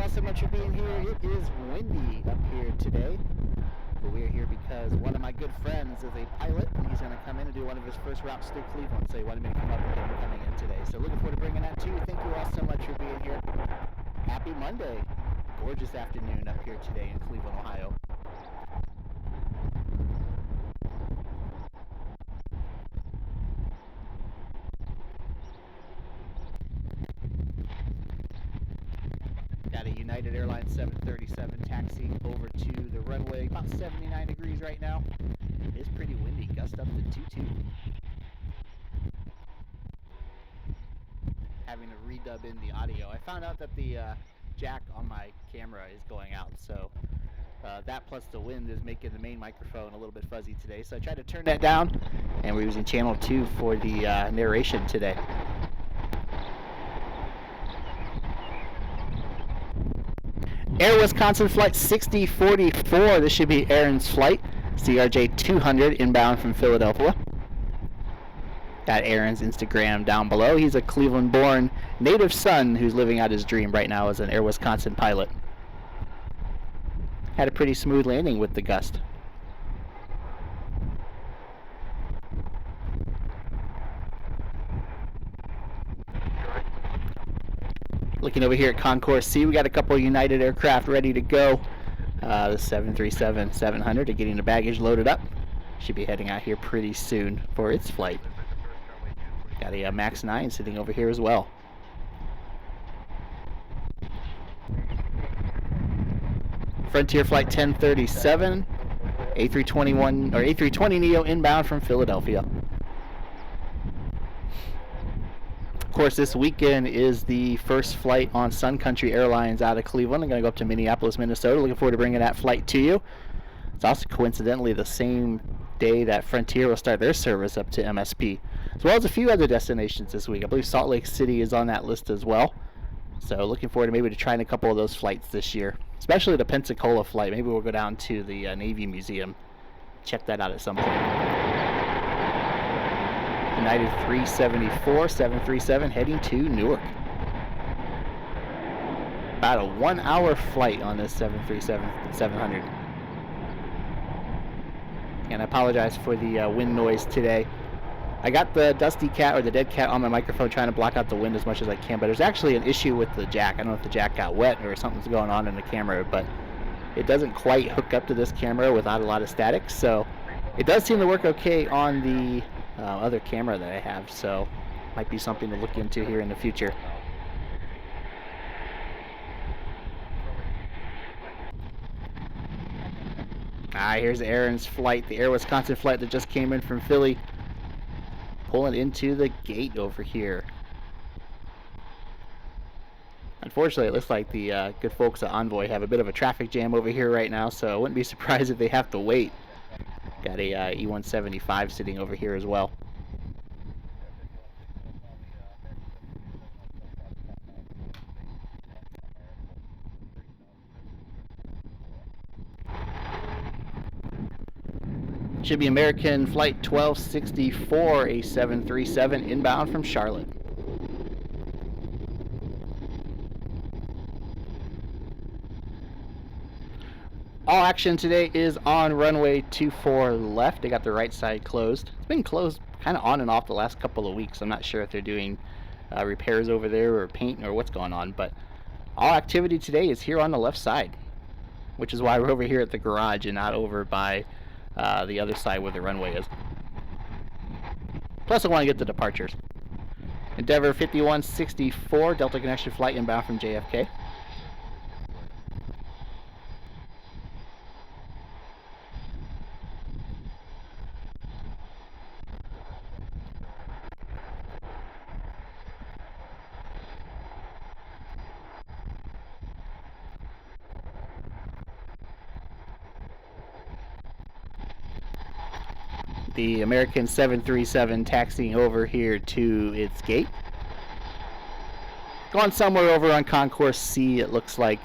all so much for being here. It is windy up here today, but we're here because one of my good friends is a pilot, and he's going to come in and do one of his first routes through Cleveland, so he wanted me to come up and get him coming in today. So looking forward to bringing that to you. Thank you all so much for being here. Happy Monday. Gorgeous afternoon up here today in Cleveland, Ohio. Got a United Airlines 737 taxiing over to the runway. About 79 degrees right now. It's pretty windy, gust up to 22. Having to redub in the audio. I found out that the jack on my camera is going out, so that plus the wind is making the main microphone a little bit fuzzy today. So I tried to turn that down, and we're using channel 2 for the narration today. Air Wisconsin flight 6044. This should be Aaron's flight. CRJ 200 inbound from Philadelphia. Got Aaron's Instagram down below. He's a Cleveland-born native son who's living out his dream right now as an Air Wisconsin pilot. Had a pretty smooth landing with the gust. Looking over here at Concourse C, we got a couple of United aircraft ready to go. The 737-700 are getting the baggage loaded up. Should be heading out here pretty soon for its flight. Got a MAX 9 sitting over here as well. Frontier Flight 1037, A321neo inbound from Philadelphia. Of course, this weekend is the first flight on Sun Country Airlines out of Cleveland. I'm going to go up to Minneapolis, Minnesota. Looking forward to bringing that flight to you. It's also coincidentally the same day that Frontier will start their service up to MSP, as well as a few other destinations this week. I believe Salt Lake City is on that list as well. So looking forward to maybe trying a couple of those flights this year, especially the Pensacola flight. Maybe we'll go down to the Navy Museum, check that out at some point. United 374, 737 heading to Newark. About a 1-hour flight on this 737-700. And I apologize for the wind noise today. I got the dusty cat or the dead cat on my microphone trying to block out the wind as much as I can, but there's actually an issue with the jack. I don't know if the jack got wet or something's going on in the camera, but it doesn't quite hook up to this camera without a lot of static, so it does seem to work okay on the other camera that I have, so might be something to look into here in the future. Here's Aaron's flight, the Air Wisconsin flight that just came in from Philly, pulling into the gate over here. Unfortunately, it looks like the good folks at Envoy have a bit of a traffic jam over here right now, so I wouldn't be surprised if they have to wait. Got a E175 sitting over here as well. Should be American Flight 1264, a 737 inbound from Charlotte. All action today is on runway 24 left. They got the right side closed. It's been closed kind of on and off the last couple of weeks. I'm not sure if they're doing repairs over there or paint or what's going on, but all activity today is here on the left side, which is why we're over here at the garage and not over by the other side where the runway is. Plus I want to get the departures. Endeavor 5164, Delta Connection flight inbound from JFK. The American 737 taxiing over here to its gate. Going somewhere over on Concourse C, it looks like.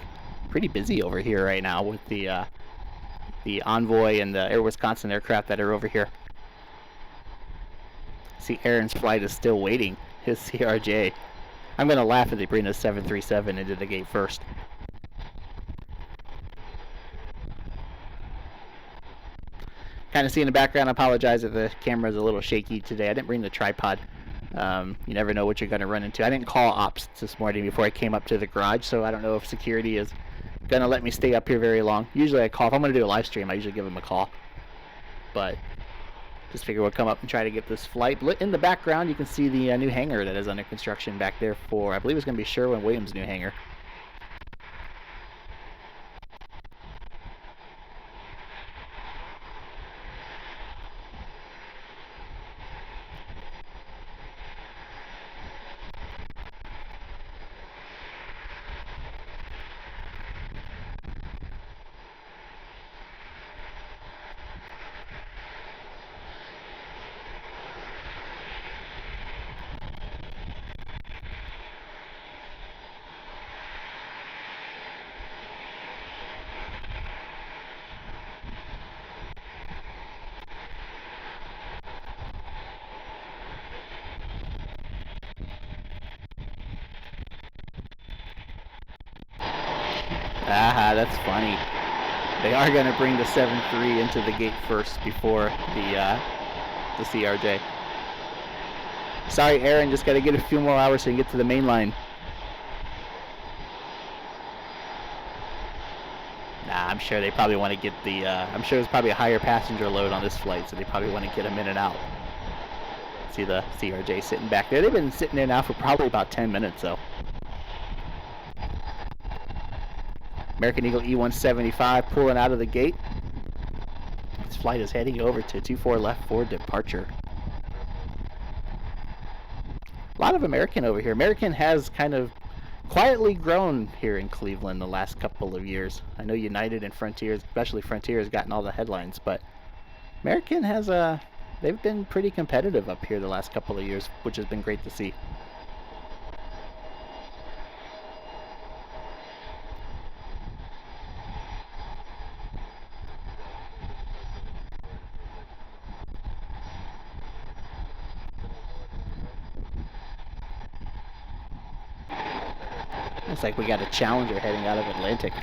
Pretty busy over here right now with the Envoy and the Air Wisconsin aircraft that are over here. See, Aaron's flight is still waiting, his CRJ. I'm going to laugh if they bring the 737 into the gate first. kind of see in the background. I apologize if the camera is a little shaky today. I didn't bring the tripod. You never know what you're going to run into. I didn't call ops this morning before I came up to the garage, so I don't know if security is going to let me stay up here very long. Usually I call. If I'm going to do a live stream, I usually give them a call. But just figure we'll come up and try to get this flight. In the background, you can see the new hangar that is under construction back there for, I believe it's going to be Sherwin-Williams' new hangar. Aha, that's funny. They are going to bring the 7-3 into the gate first before the CRJ. Sorry, Aaron, just got to get a few more hours so you can get to the main line. Nah, I'm sure they probably want to get the, I'm sure there's probably a higher passenger load on this flight, so they probably want to get them in and out. See the CRJ sitting back there. They've been sitting there now for probably about 10 minutes, though. American Eagle E175 pulling out of the gate. This flight is heading over to 24 left for departure. A lot of American over here. American has kind of quietly grown here in Cleveland the last couple of years. I know United and Frontier, especially Frontier, has gotten all the headlines, but American has they've been pretty competitive up here the last couple of years, which has been great to see. Looks like we got a Challenger heading out of Atlantic.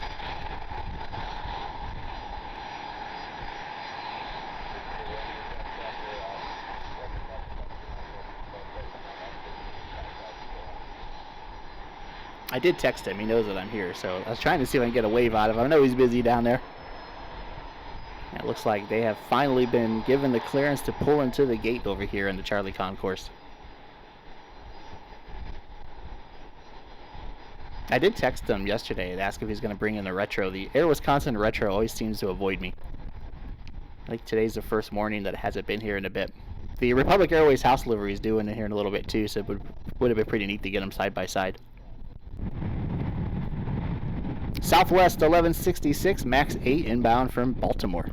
I did text him. He knows that I'm here, so I was trying to see if I can get a wave out of him. I know he's busy down there. And it looks like they have finally been given the clearance to pull into the gate over here in the Charlie Concourse. I did text him yesterday and ask if he's going to bring in the retro. The Air Wisconsin retro always seems to avoid me. I think today's the first morning that it hasn't been here in a bit. The Republic Airways house livery is due in here in a little bit too, so it would have been pretty neat to get them side by side. Southwest 1166, MAX 8 inbound from Baltimore.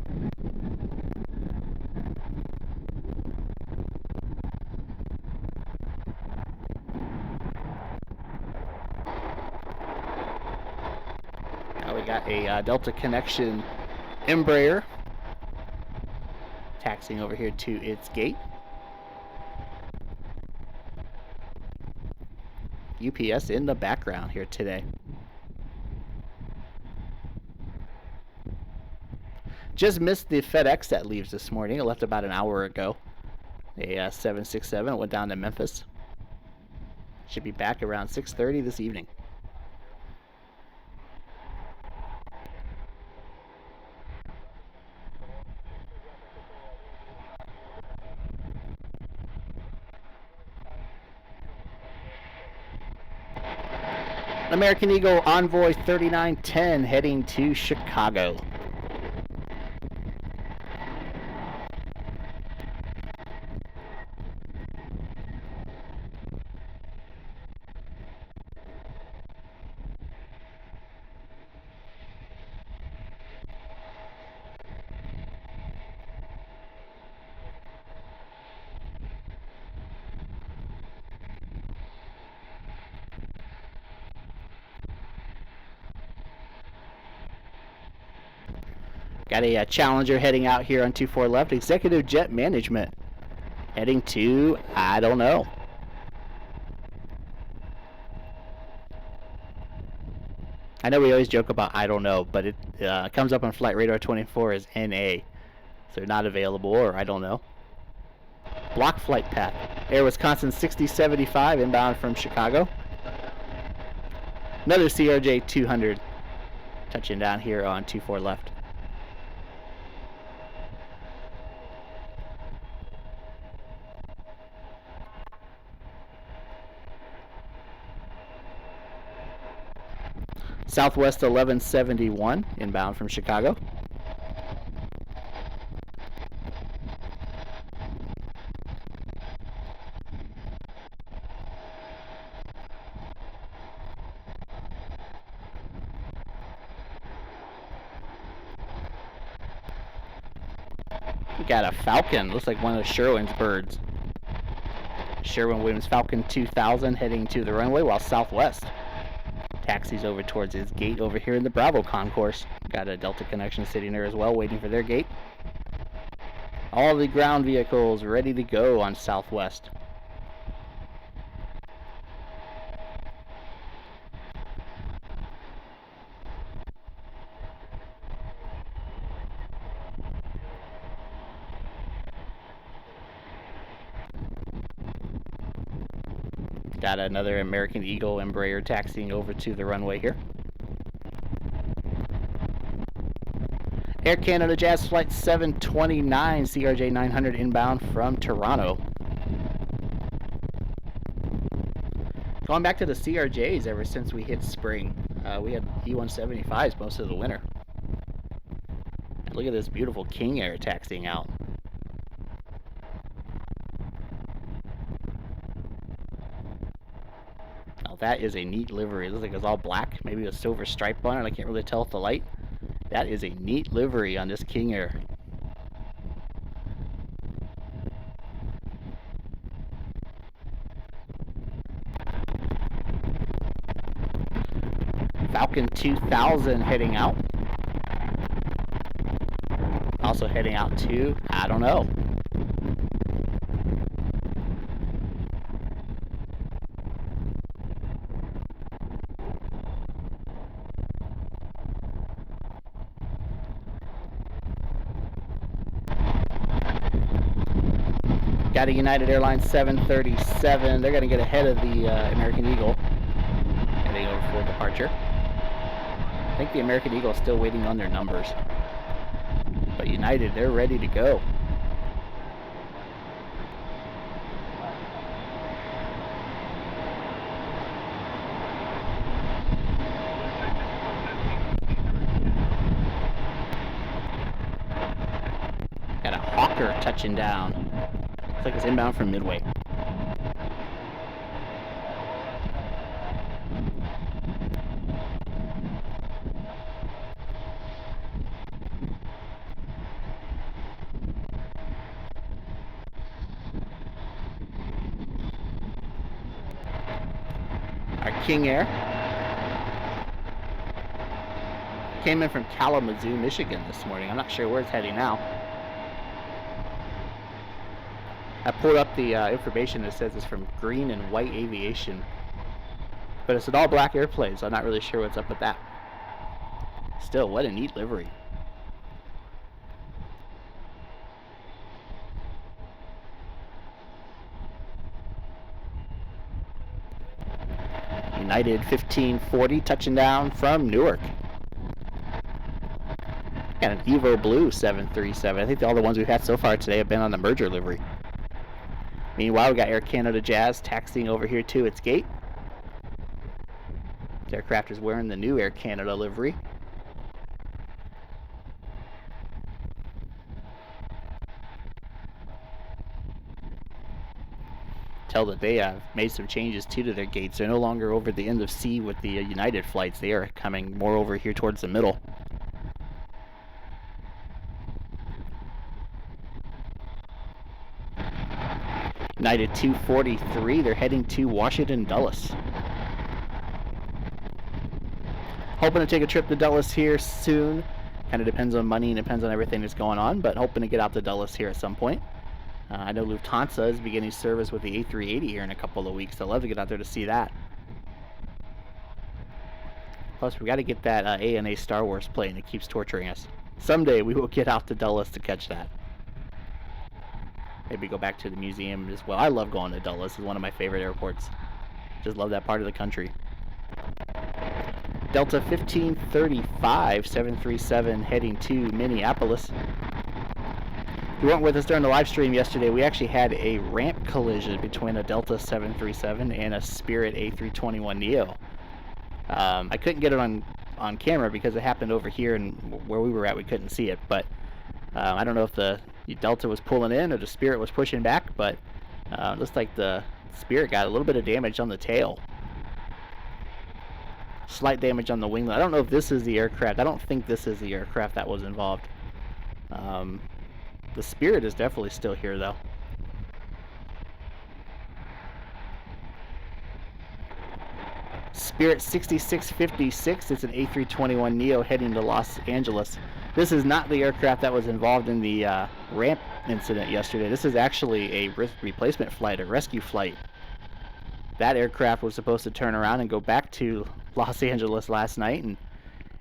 Now we got a Delta Connection Embraer taxiing over here to its gate. UPS in the background here today. Just missed the FedEx that leaves this morning. It left about an hour ago. A 767 went down to Memphis. Should be back around 6:30 this evening. American Eagle Envoy 3910 heading to Chicago. Got a Challenger heading out here on 24 left. Executive Jet Management heading to, I don't know. I know we always joke about I don't know, but it comes up on Flight Radar 24 as NA. So they're not available, or I don't know. Block flight path. Air Wisconsin 6075 inbound from Chicago. Another CRJ 200 touching down here on 24 left. Southwest 1171 inbound from Chicago. We got a Falcon, looks like one of Sherwin's birds. Sherwin-Williams Falcon 2000 heading to the runway, while Southwest taxis over towards his gate over here in the Bravo concourse. Got a Delta connection sitting there as well, waiting for their gate. All the ground vehicles ready to go on Southwest. Got another American Eagle Embraer taxiing over to the runway here. Air Canada Jazz Flight 729 CRJ 900 inbound from Toronto. Going back to the CRJs ever since we hit spring. We had E175s most of the winter. And look at this beautiful King Air taxiing out. That is a neat livery. It looks like it's all black, maybe a silver stripe on it. I can't really tell with the light. That is a neat livery on this King Air. Falcon 2000 heading out. Also heading out to, I don't know. Got a United Airlines 737. They're going to get ahead of the American Eagle, heading over for departure. I think the American Eagle is still waiting on their numbers. But United, they're ready to go. Got a Hawker touching down. Looks like it's inbound from Midway. Our King Air came in from Kalamazoo, Michigan this morning. I'm not sure where it's heading now. I pulled up the information that says it's from Green and White Aviation. But it's an all-black airplane, so I'm not really sure what's up with that. Still, what a neat livery. United 1540 touching down from Newark. Got an Evo Blue 737. I think all the ones we've had so far today have been on the merger livery. Meanwhile, we got Air Canada Jazz taxiing over here to its gate. The aircraft is wearing the new Air Canada livery. Tell that they have made some changes too to their gates. They're no longer over the end of C with the United flights. They are coming more over here towards the middle. United 243, they're heading to Washington Dulles. Hoping to take a trip to Dulles here soon. Kind of depends on money and depends on everything that's going on, but hoping to get out to Dulles here at some point. I know Lufthansa is beginning service with the A380 here in a couple of weeks. I'd love to get out there to see that. Plus, we got to get that ANA Star Wars plane that keeps torturing us. Someday we will get out to Dulles to catch that. Maybe go back to the museum as well. I love going to Dulles. It's one of my favorite airports. Just love that part of the country. Delta 1535 737 heading to Minneapolis. If you weren't with us during the live stream yesterday, we actually had a ramp collision between a Delta 737 and a Spirit A321neo. I couldn't get it on camera because it happened over here, and where we were at we couldn't see it, but I don't know if the Delta was pulling in or the Spirit was pushing back, but looks like the Spirit got a little bit of damage on the tail. Slight damage on the winglet. I don't know if this is the aircraft. I don't think this is the aircraft that was involved. The Spirit is definitely still here, though. Spirit 6656. It's an A321neo heading to Los Angeles. This is not the aircraft that was involved in the ramp incident yesterday. This is actually a replacement flight, a rescue flight. That aircraft was supposed to turn around and go back to Los Angeles last night, and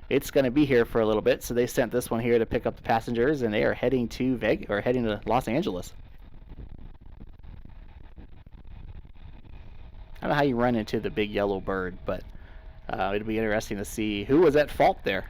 it's going to be here for a little bit, so they sent this one here to pick up the passengers, and they are heading to heading to Los Angeles. I don't know how you run into the big yellow bird, but it'll be interesting to see who was at fault there.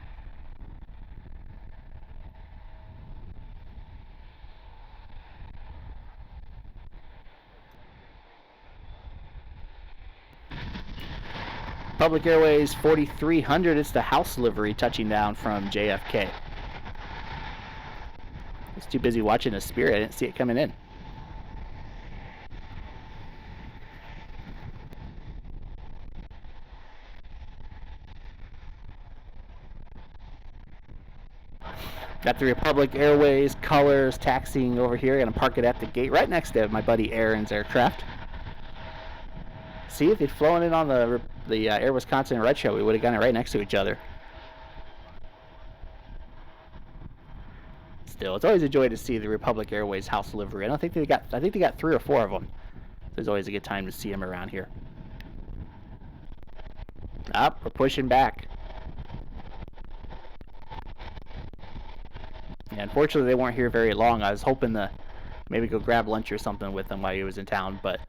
Public Airways 4300, it's the house livery touching down from JFK. I was too busy watching the Spirit, I didn't see it coming in. Got the Republic Airways colors taxiing over here. Gonna park it at the gate right next to my buddy Aaron's aircraft. See, if they'd flown in on the Air Wisconsin Red Show, we would have gotten it right next to each other. Still, it's always a joy to see the Republic Airways house livery. I think they got 3 or 4 of them. So it's always a good time to see them around here. Up, we're pushing back. Yeah, unfortunately, they weren't here very long. I was hoping to maybe go grab lunch or something with them while he was in town, but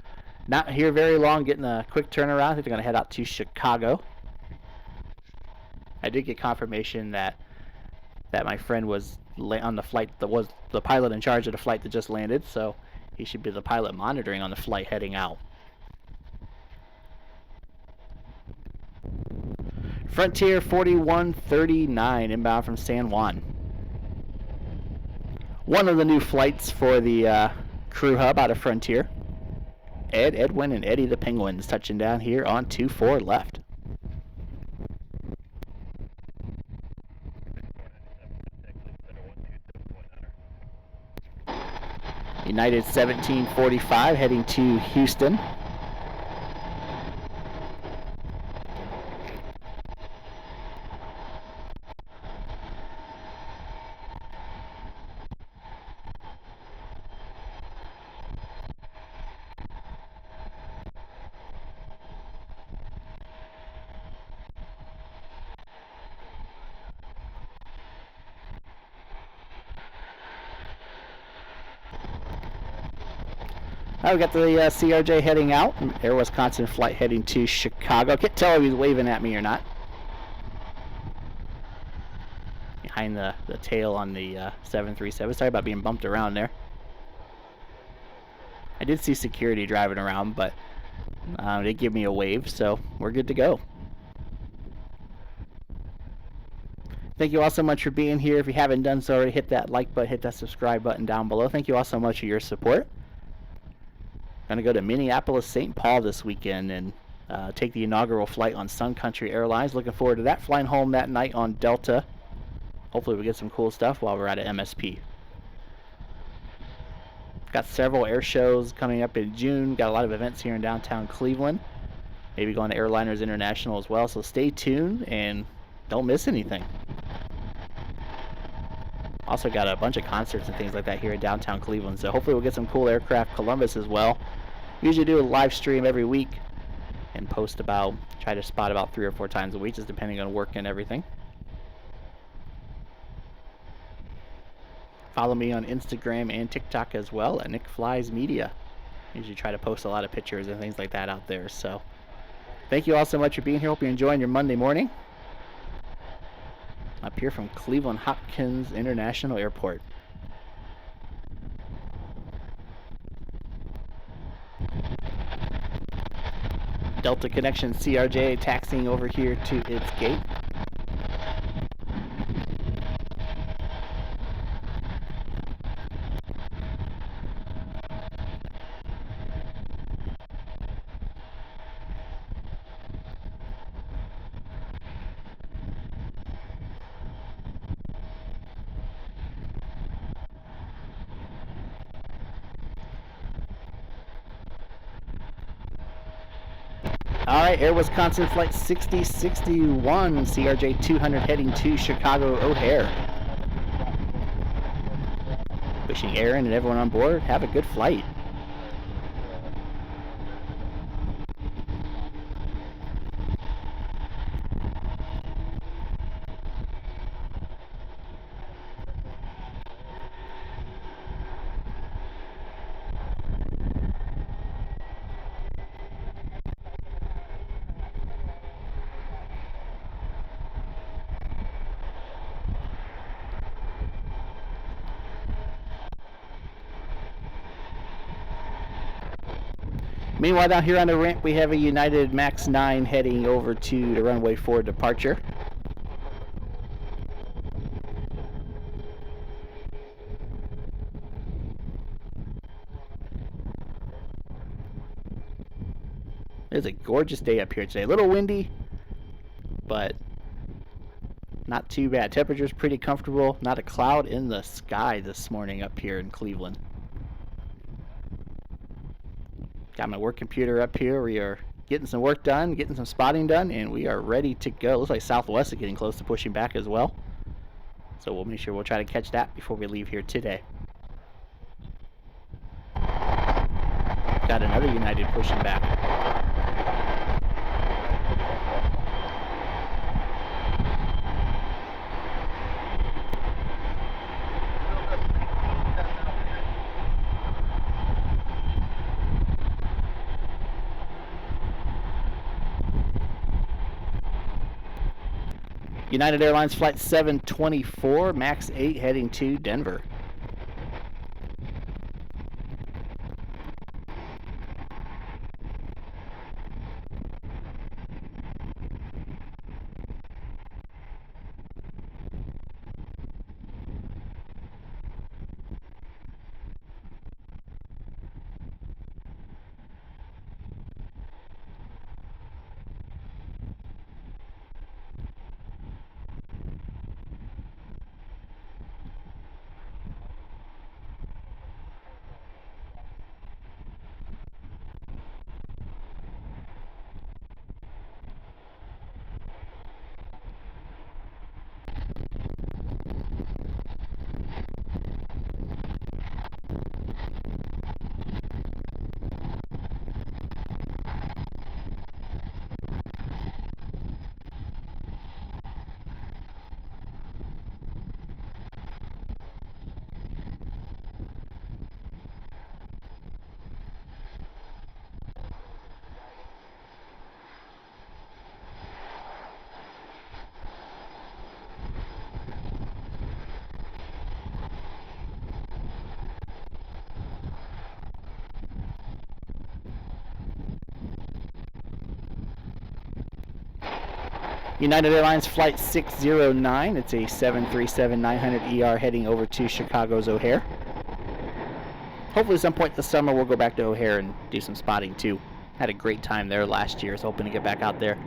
not here very long, getting a quick turnaround. I think they're going to head out to Chicago. I did get confirmation that my friend was on the flight that was the pilot in charge of the flight that just landed, so he should be the pilot monitoring on the flight heading out. Frontier 4139 inbound from San Juan. One of the new flights for the crew hub out of Frontier. Edwin, and Eddie the Penguins touching down here on 24 left. United 1745 heading to Houston. We got the CRJ heading out. Air Wisconsin flight heading to Chicago. Can't tell if he's waving at me or not. Behind the tail on the 737. Sorry about being bumped around there. I did see security driving around, but they give me a wave, so we're good to go. Thank you all so much for being here. If you haven't done so already, hit that like button, hit that subscribe button down below. Thank you all so much for your support. Going to go to Minneapolis, St. Paul this weekend and take the inaugural flight on Sun Country Airlines. Looking forward to that. Flying home that night on Delta. Hopefully we get some cool stuff while we're at an MSP. Got several air shows coming up in June. Got a lot of events here in downtown Cleveland. Maybe going to Airliners International as well. So stay tuned and don't miss anything. Also got a bunch of concerts and things like that here in downtown Cleveland. So hopefully we'll get some cool aircraft. Columbus as well. Usually do a live stream every week and try to spot about 3 or 4 times a week, just depending on work and everything. Follow me on Instagram and TikTok as well at Nick Flies Media. I usually try to post a lot of pictures and things like that out there. So thank you all so much for being here. Hope you're enjoying your Monday morning. Up here from Cleveland Hopkins International Airport. Delta Connection CRJ taxiing over here to its gate. All right, Air Wisconsin Flight 6061, CRJ 200 heading to Chicago O'Hare. Wishing Aaron and everyone on board have a good flight. Meanwhile, down here on the ramp, we have a United Max 9 heading over to the runway for departure. It's a gorgeous day up here today. A little windy, but not too bad. Temperature's pretty comfortable. Not a cloud in the sky this morning up here in Cleveland. Got my work computer up here. We are getting some work done, getting some spotting done, and we are ready to go. Looks like Southwest is getting close to pushing back as well. So we'll make sure we'll try to catch that before we leave here today. Got another United pushing back. United Airlines Flight 724, MAX 8 heading to Denver. United Airlines Flight 609, it's a 737-900ER heading over to Chicago's O'Hare. Hopefully at some point this summer we'll go back to O'Hare and do some spotting too. Had a great time there last year, so hoping to get back out there.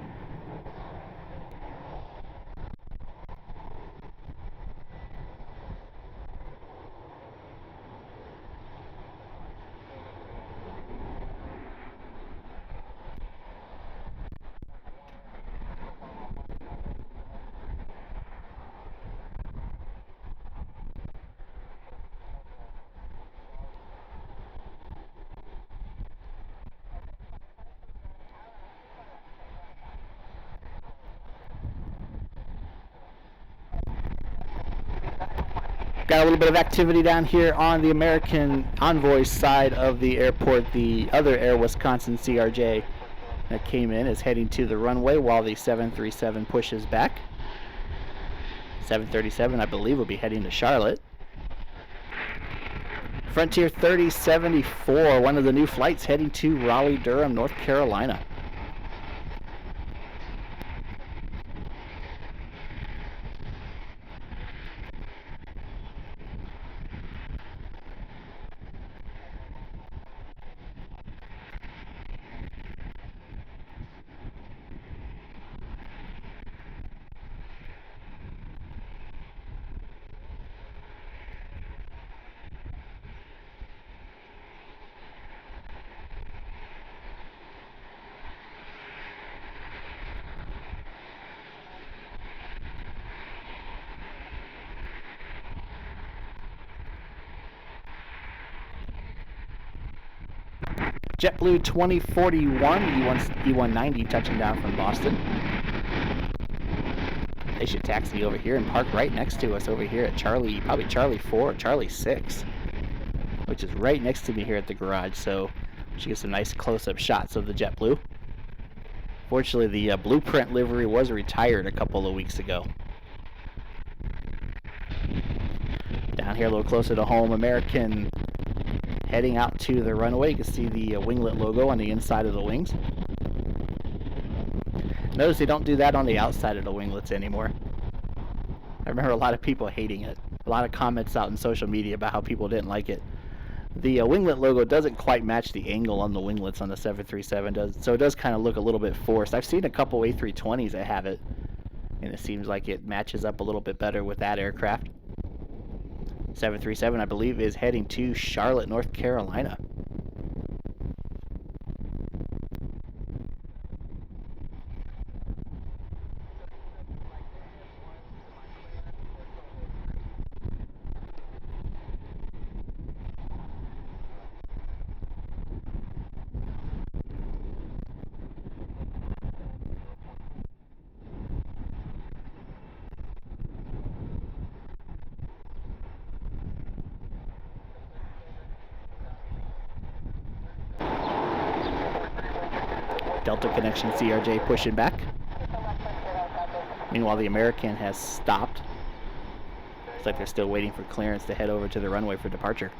Got a little bit of activity down here on the American Envoy side of the airport. The other Air Wisconsin CRJ that came in is heading to the runway while the 737 pushes back. 737, I believe, will be heading to Charlotte. Frontier 3074, one of the new flights heading to Raleigh-Durham, North Carolina. JetBlue 2041 E190 touching down from Boston. They should taxi over here and park right next to us over here at probably Charlie 4 or Charlie 6, which is right next to me here at the garage, so we should get some nice close-up shots of the JetBlue. Fortunately, the Blueprint livery was retired a couple of weeks ago. Down here a little closer to home, American heading out to the runway. You can see the winglet logo on the inside of the wings. Notice they don't do that on the outside of the winglets anymore. I remember a lot of people hating it. A lot of comments out in social media about how people didn't like it. The winglet logo doesn't quite match the angle on the winglets on the 737, so it does kind of look a little bit forced. I've seen a couple A320s that have it, and it seems like it matches up a little bit better with that aircraft. 737, I believe, is heading to Charlotte, North Carolina. Delta Connection CRJ pushing back. Meanwhile, the American has stopped. Looks like they're still waiting for clearance to head over to the runway for departure.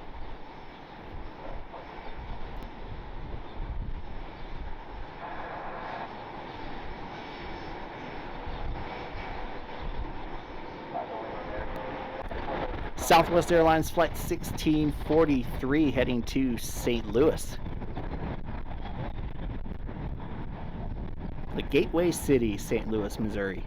Southwest Airlines Flight 1643 heading to St. Louis. The Gateway City, St. Louis, Missouri.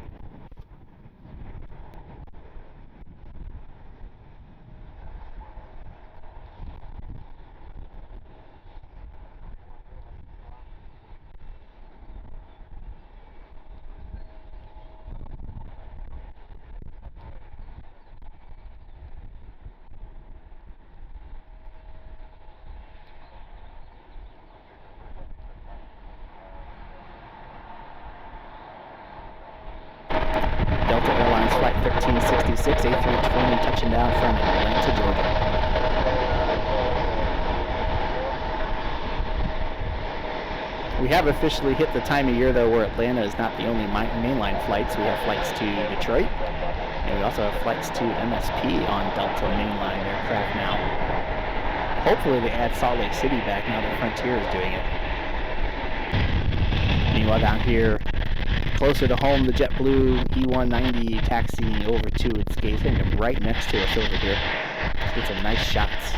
Delta Airlines Flight 1366, A320 touching down from Atlanta, Georgia. We have officially hit the time of year, though, where Atlanta is not the only mainline flights. We have flights to Detroit, and we also have flights to MSP on Delta mainline aircraft now. Hopefully they add Salt Lake City back now that Frontier is doing it. Meanwhile, down here, closer to home, the JetBlue E190 taxiing over to its gate, and right next to us over here. Let's get some nice shots.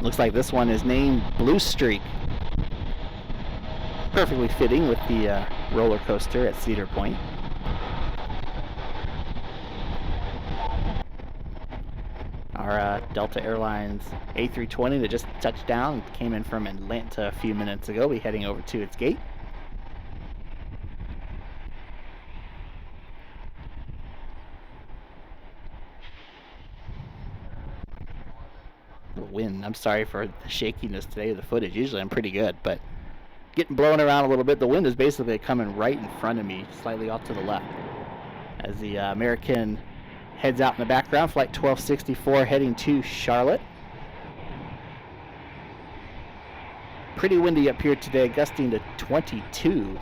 Looks like this one is named Blue Streak. Perfectly fitting with the roller coaster at Cedar Point. Our Delta Airlines A320 that just touched down, came in from Atlanta a few minutes ago, will be heading over to its gate. The wind, I'm sorry for the shakiness today of the footage. Usually I'm pretty good, but getting blown around a little bit. The wind is basically coming right in front of me, slightly off to the left. As the American heads out in the background, flight 1264 heading to Charlotte. Pretty windy up here today, gusting to 22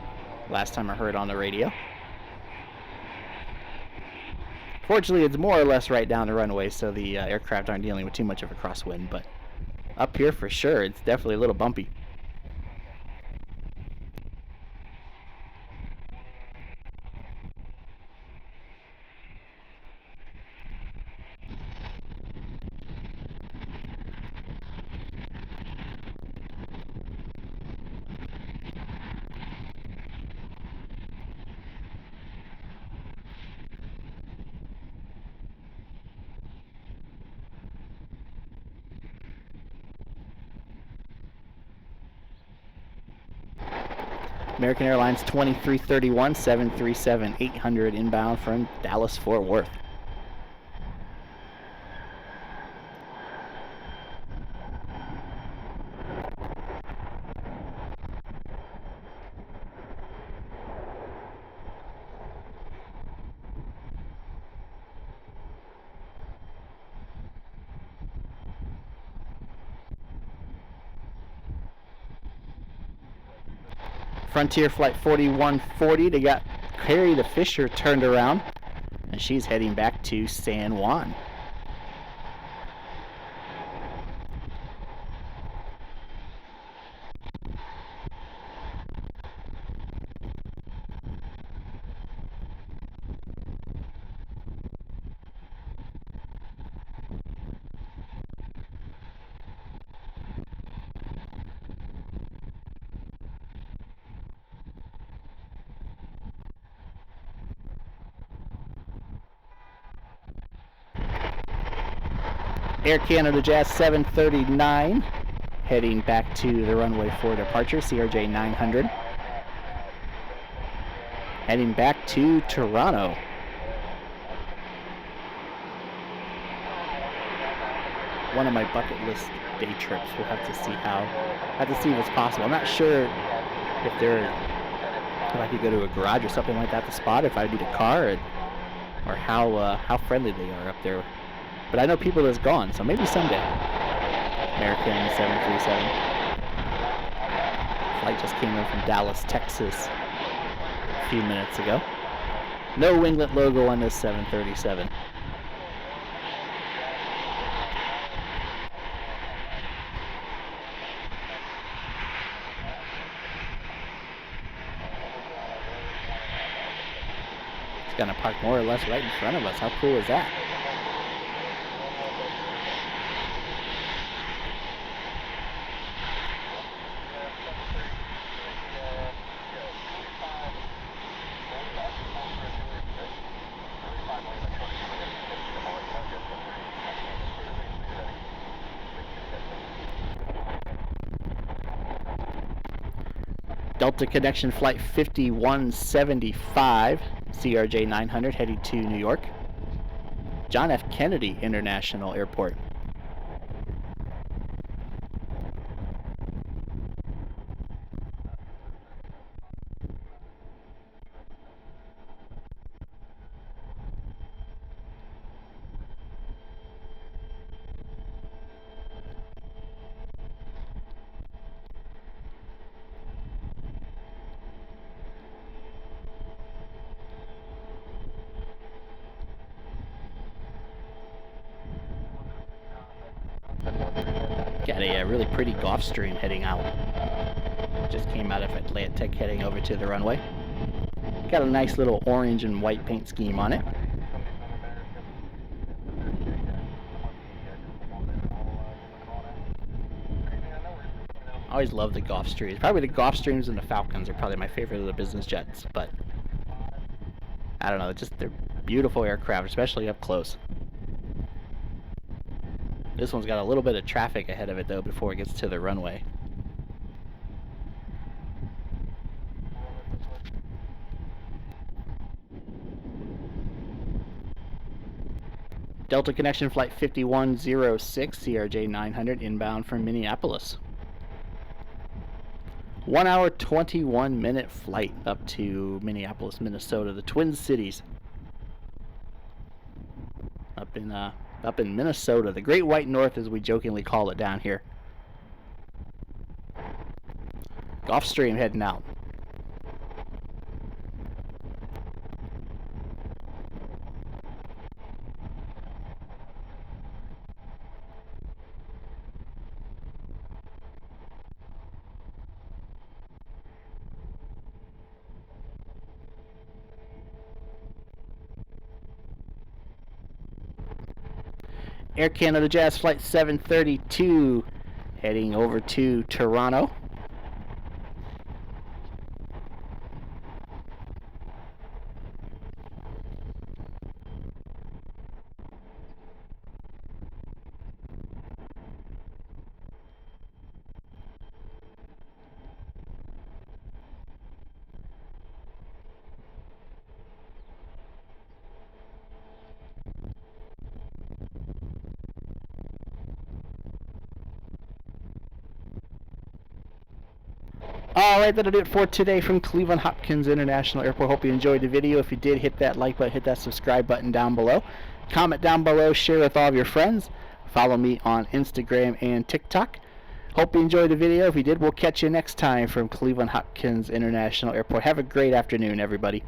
last time I heard on the radio. Fortunately, it's more or less right down the runway, so the aircraft aren't dealing with too much of a crosswind, but up here for sure, it's definitely a little bumpy. American Airlines 2331, 737-800 inbound from Dallas-Fort Worth. Frontier Flight 4140, they got Carrie the Fisher turned around, and she's heading back to San Juan. Air Canada Jazz 739 heading back to the runway for departure, CRJ 900. Heading back to Toronto. One of my bucket list day trips. We'll have to see if it's possible. I'm not sure if I could go to a garage or something like that to spot, if I need a car, or how friendly they are up there. But I know people that's gone, so maybe someday. American 737. Flight just came in from Dallas, Texas a few minutes ago. No winglet logo on this 737. It's gonna park more or less right in front of us. How cool is that? Delta Connection Flight 5175, CRJ 900, heading to New York. John F. Kennedy International Airport. Got a really pretty Gulfstream heading out. Just came out of Atlantic heading over to the runway. Got a nice little orange and white paint scheme on it. always love the Gulfstreams. Probably the Gulfstreams and the Falcons are probably my favorite of the business jets, but I don't know, just they're beautiful aircraft, especially up close. This one's got a little bit of traffic ahead of it though before it gets to the runway. Delta Connection Flight 5106, CRJ 900, inbound from Minneapolis. 1 hour, 21 minute flight up to Minneapolis, Minnesota, the Twin Cities. Up in Minnesota, the Great White North, as we jokingly call it down here. Gulfstream heading out. Air Canada Jazz Flight 732 heading over to Toronto. Alright, that'll do it for today from Cleveland Hopkins International Airport. Hope you enjoyed the video. If you did, hit that like button, hit that subscribe button down below. Comment down below, share with all of your friends. Follow me on Instagram and TikTok. Hope you enjoyed the video. If you did, we'll catch you next time from Cleveland Hopkins International Airport. Have a great afternoon, everybody.